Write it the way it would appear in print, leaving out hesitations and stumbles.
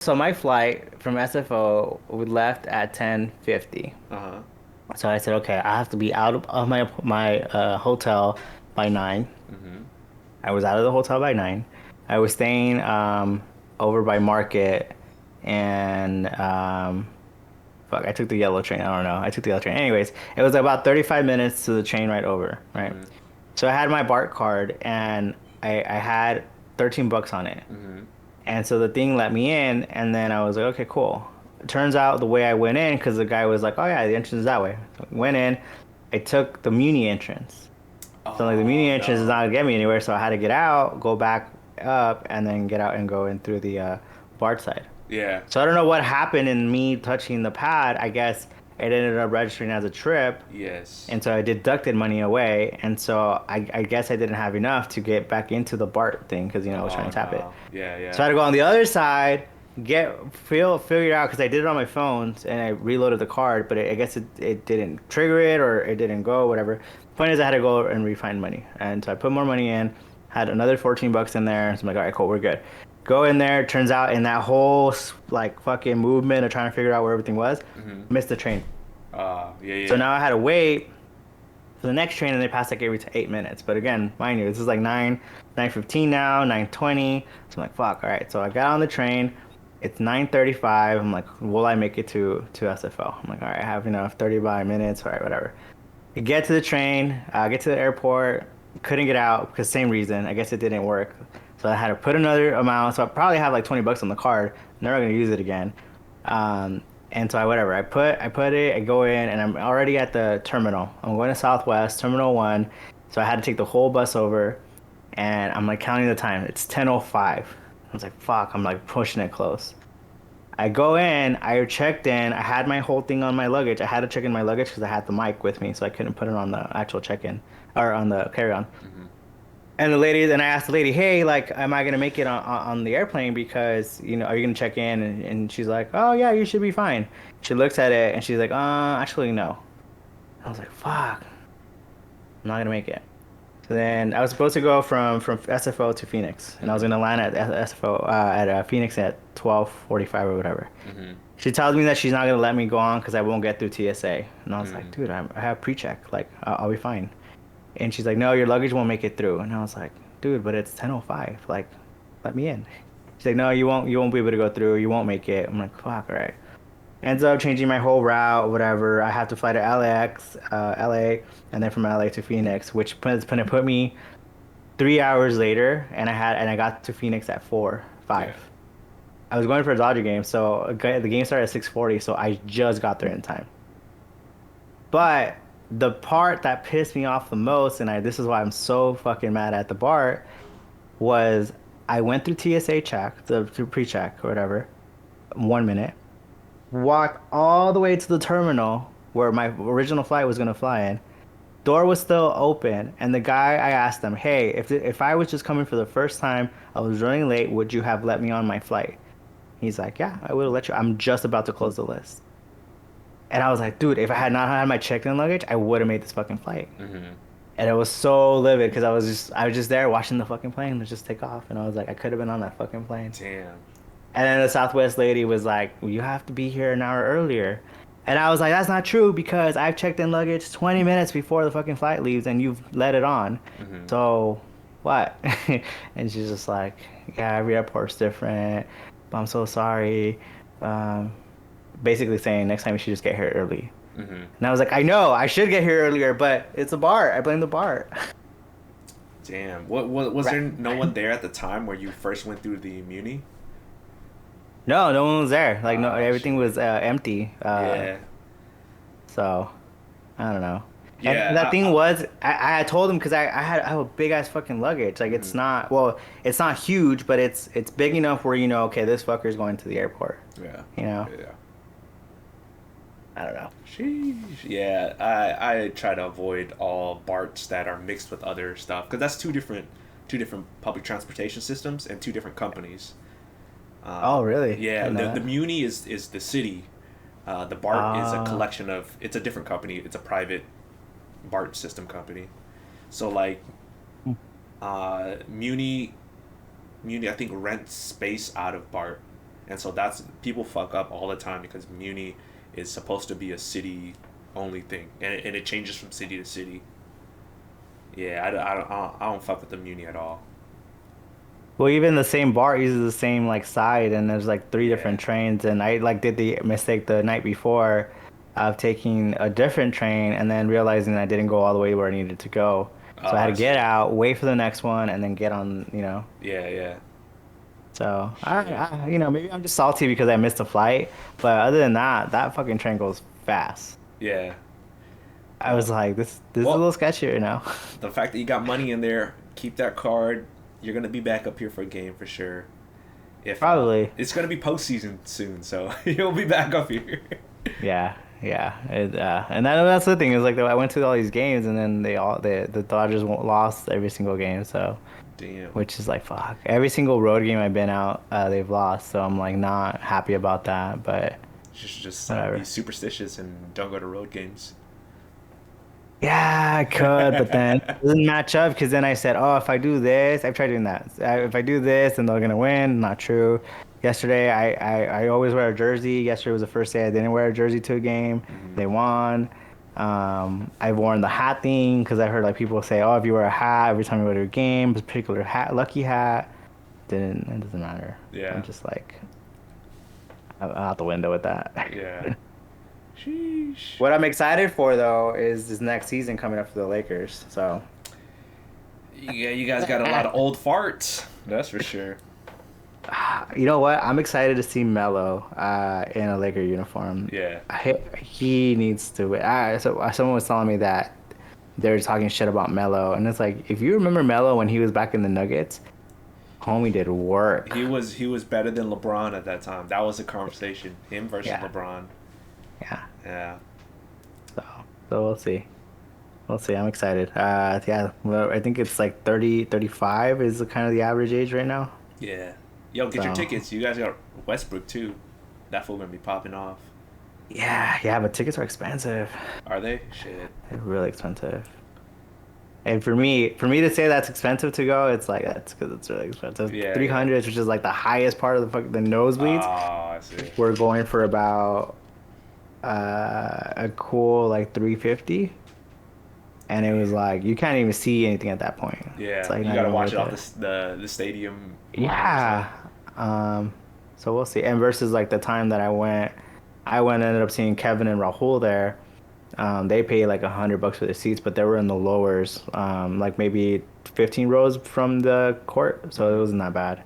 So my flight from SFO, we left at 10:50. Uh-huh. So I said, okay, I have to be out of my hotel by 9. Mm-hmm. I was out of the hotel by 9. I was staying over by Market and fuck, I took the yellow train. I don't know. I took the yellow train. Anyways, it was about 35 minutes to the train ride over, right? Mm-hmm. So I had my BART card and I had 13 bucks on it. Mm-hmm. And so the thing let me in, and then I was like, okay, cool. It turns out the way I went in, because the guy was like, oh yeah, the entrance is that way. So I went in, I took the Muni entrance. So like the Muni Oh entrance is not no. gonna get me anywhere, so I had to get out, go back up, and then get out and go in through the BART side. Yeah. So I don't know what happened in me touching the pad. I guess it ended up registering as a trip, Yes. and so I deducted money away, and so I guess I didn't have enough to get back into the BART thing because I was trying Oh to tap it. no. Yeah, So yeah. I had to go on the other side, figure it out because I did it on my phone and I reloaded the card, but I guess it didn't trigger it or it didn't go, whatever. Point is, I had to go and refund money, and so I put more money in, had another 14 bucks in there. So I'm like, all right, cool, we're good. Go in there. Turns out in that whole like fucking movement of trying to figure out where everything was, Mm-hmm. missed the train. Yeah, So yeah. now I had to wait for the next train, and they pass like every 8 minutes. But again, mind you, this is like 9:15 now, 9:20. So I'm like, fuck, all right. So I got on the train. It's 9:35. I'm like, will I make it to SFO? I'm like, all right, I have enough, 35 minutes, all right, whatever. I get to the train, get to the airport, couldn't get out because same reason. I guess it didn't work. So I had to put another amount. So I probably have like 20 bucks on the card. Never gonna use it again. Um, and so whatever. I put it, I go in and I'm already at the terminal. I'm going to Southwest, Terminal 1. So I had to take the whole bus over and I'm like counting the time. It's 10:05. I was like, fuck, I'm like pushing it close. I go in, I checked in, I had my whole thing on my luggage. I had to check in my luggage because I had the mic with me, so I couldn't put it on the actual check-in or on the carry-on. Mm-hmm. And I asked the lady, hey, like, am I gonna make it on the airplane because, are you gonna check in? And she's like, oh yeah, you should be fine. She looks at it and she's like, actually no. I was like, fuck, I'm not gonna make it. So then I was supposed to go from SFO to Phoenix, and I was Mm-hmm. gonna land at SFO at Phoenix at 12:45 or whatever. Mm-hmm. She tells me that she's not gonna let me go on because I won't get through TSA. And I was like, Mm-hmm. dude, I have pre-check. Like, I'll be fine. And she's like, no, your luggage won't make it through. And I was like, dude, but it's 10:05. Like, let me in. She's like, no, you won't be able to go through. You won't make it. I'm like, fuck, all right. Ends up changing my whole route, whatever. I have to fly to LAX, LA, and then from LA to Phoenix, which put me 3 hours later, and I got to Phoenix at 4:05. Yeah. I was going for a Dodger game, so the game started at 6:40, so I just got there in time. But the part that pissed me off the most, and this is why I'm so fucking mad at the BART, was I went through TSA check, through pre-check or whatever, 1 minute, walked all the way to the terminal where my original flight was gonna fly in. Door was still open, and the guy I asked him, "Hey, if I was just coming for the first time, I was running late, would you have let me on my flight?" He's like, "Yeah, I would have let you. I'm just about to close the list." And I was like, "Dude, if I had not had my checked-in luggage, I would have made this fucking flight." Mm-hmm. And it was so livid because I was just there watching the fucking plane just take off, and I was like, I could have been on that fucking plane. Damn. And then the Southwest lady was like, well, you have to be here an hour earlier. And I was like, that's not true because I've checked in luggage 20 minutes before the fucking flight leaves and you've let it on. Mm-hmm. So what? And she's just like, yeah, every airport's different. But I'm so sorry. Um, basically saying next time you should just get here early. Mm-hmm. And I was like, I know, I should get here earlier, but it's a BART. I blame the BART. Damn. What was there Right. no one there at the time where you first went through the Muni? No, no one was there. Like, no, Oh everything shit. was empty. Yeah. So I don't know. And that Yeah. thing was, I had told him because I have a big ass fucking luggage. Like it's Mhm. not, well, it's not huge, but it's big enough where okay, this fucker's going to the airport. Yeah. You know, Yeah. I don't know. Sheesh. Yeah, I try to avoid all BARTs that are mixed with other stuff because that's two different public transportation systems and two different companies. Oh, really? I Yeah, didn't know the that. Muni is the city. The BART is a Uh, collection of. It's a different company. It's a private BART system company. So like, Muni I think rents space out of BART, and so that's people fuck up all the time because Muni is supposed to be a city only thing, and it changes from city to city. Yeah, I don't fuck with the Muni at all. Well, even the same BART uses the same like side, and there's like three Yeah. different trains. And I like did the mistake the night before of taking a different train and then realizing I didn't go all the way where I needed to go. So I Oh, had I to get see. out, wait for the next one, and then get on, you know. Yeah, yeah. So Shit. you know, maybe I'm just salty because I missed a flight. But other than that, that fucking train goes fast. Yeah. I was Well, like, this is a well, little sketchy right now. the fact that you got money in there, keep that card. You're gonna be back up here for a game for sure. If Probably. it's gonna be postseason soon, so you'll be back up here. Yeah, yeah. And that's the thing is like I went to all these games and then the Dodgers lost every single game. So Damn. which is like fuck. Every single road game I've been out, they've lost. So I'm like not happy about that. But You should just be whatever. superstitious and don't go to road games. Yeah, I could, but then it doesn't match up because then I said, oh, if I do this, I've tried doing that. If I do this, then they're gonna win. Not true. Yesterday, I always wear a jersey. Yesterday was the first day I didn't wear a jersey to a game. Hmm. They won. I've worn the hat thing because I heard like people say, oh, if you wear a hat every time you go to a game, this particular hat, lucky hat, didn't it doesn't matter. I'm Yeah. just like I'm out the window with that. Yeah. Sheesh. What I'm excited for though is this next season coming up for the Lakers. So. Yeah, you guys got a lot of old farts. That's for sure. You know what? I'm excited to see Melo in a Laker uniform. Yeah. He needs to. Someone was telling me that they're talking shit about Melo, and it's like if you remember Melo when he was back in the Nuggets, homie did work. He was better than LeBron at that time. That was the conversation. Him versus Yeah, LeBron. yeah. Yeah. So, so we'll see. We'll see. I'm excited. Yeah. Well, I think it's like 30, 35 is the kind of the average age right now. Yeah. Yo, get your So, tickets. You guys got Westbrook too. That fool gonna be popping off. yeah, but tickets are expensive. Are they? Shit. They're really expensive. And for me to say that's expensive to go, it's like that's because it's really expensive. Yeah, yeah. 300, which is like the highest part of the nosebleeds, Oh, I see. we're going for about a cool like 350, and it was like you can't even see anything at that point. It's Yeah, like you not gotta even watch it worth off it. the stadium line or something. Yeah. Um, so we'll see. And versus like the time that I went and ended up seeing Kevin and Rahul there. They paid like $100 for the seats, but they were in the lowers, like maybe 15 rows from the court, so it Hmm. wasn't that bad.